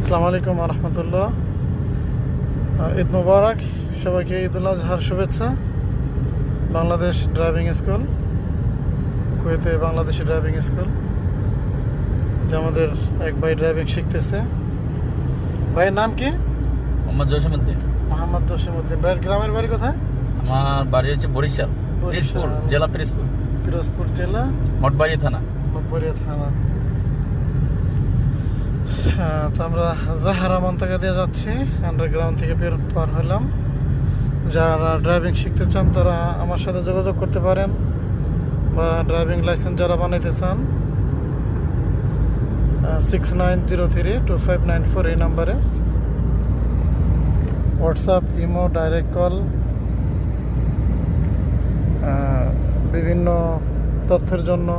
আসসালামু আলাইকুম রহমতুল্লাহ। ঈদ মুবারক সবাইকে, ঈদুল আজহার শুভেচ্ছা। বাংলাদেশ ড্রাইভিং স্কুল, কুয়েতে বাংলাদেশি ড্রাইভিং স্কুল, যে আমাদের এক ভাই ড্রাইভিং শিখতেছে। ভাইয়ের নাম কি? মোহাম্মদ জসিমউদ্দিন। মোহাম্মদ জসিমউদ্দিন। ভাইয়ের গ্রামের বাড়ি কোথায়? আমার বাড়ি হচ্ছে বরিশাল, পিরোজপুর জেলা, পিরোজপুর জেলা, মঠবাড়িয়া থানা। মঠবাড়িয়া থানা। হ্যাঁ, তো আমরা জাহারা মন্তাকা দিয়ে যাচ্ছি, আন্ডারগ্রাউন্ড থেকে পার হলাম। যারা ড্রাইভিং শিখতে চান তারা আমার সাথে যোগাযোগ করতে পারেন, বা ড্রাইভিং লাইসেন্স যারা বানাইতে চান 69032594 এই নাম্বারে হোয়াটসঅ্যাপ, ইমো, ডাইরেক্ট কল, বিভিন্ন তথ্যের জন্য,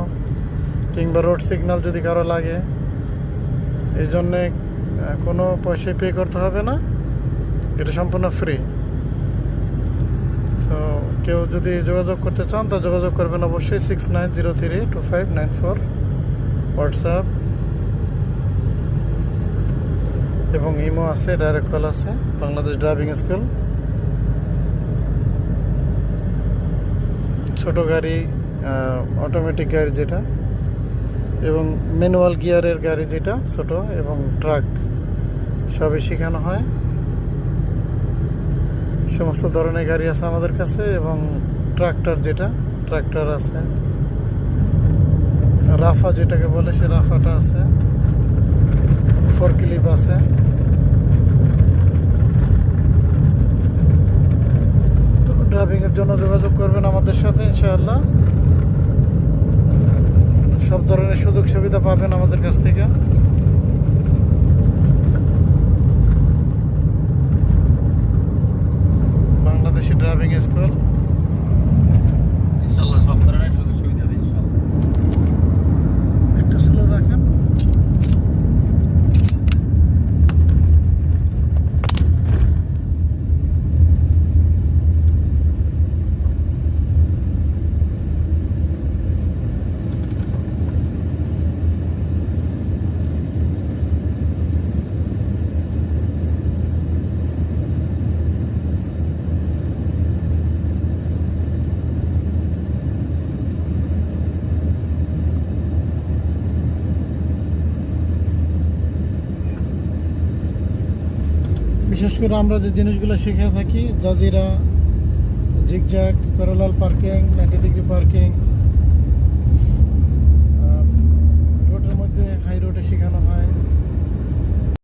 কিংবা রোড সিগন্যাল যদি কারো লাগে, এই জন্যে কোনো পয়সা পে করতে হবে না, এটা সম্পূর্ণ ফ্রি। তো কেউ যদি যোগাযোগ করতে চান তা যোগাযোগ করবেন অবশ্যই 69032594 হোয়াটসঅ্যাপ এবং ইমো আছে, ডাইরেক্ট কল আছে। Bangladesh driving school. ছোট গাড়ি, অটোমেটিক গাড়ি যেটা, এবং ম্যানুয়াল গিয়ারের গাড়ি যেটা ছোট, এবং ট্রাক সবই শেখানো হয়। সমস্ত ধরনের গাড়ি আছে আমাদের কাছে, এবং ট্রাক্টর যেটা, ট্রাক্টর আছে, রাফা যেটাকে বলে সে রাফাটা আছে, ফোরক্লিপ আছে। তো ড্রাইভিংয়ের জন্য যোগাযোগ করবেন আমাদের সাথে, ইনশাআল্লাহ সব ধরনের সুযোগ সুবিধা পাবেন আমাদের কাছ থেকে। বাংলাদেশি ড্রাইভিং স্কুল, ইনশাআল্লাহ সব ধরনের সুযোগ সুবিধা দেয় ইনশাআল্লাহ। একটু স্লো রাখেন। বিশেষ করে আমরা যে জিনিসগুলো শিখে থাকি, জাজিরা, zigzag, parallel parking, 90 degree parking,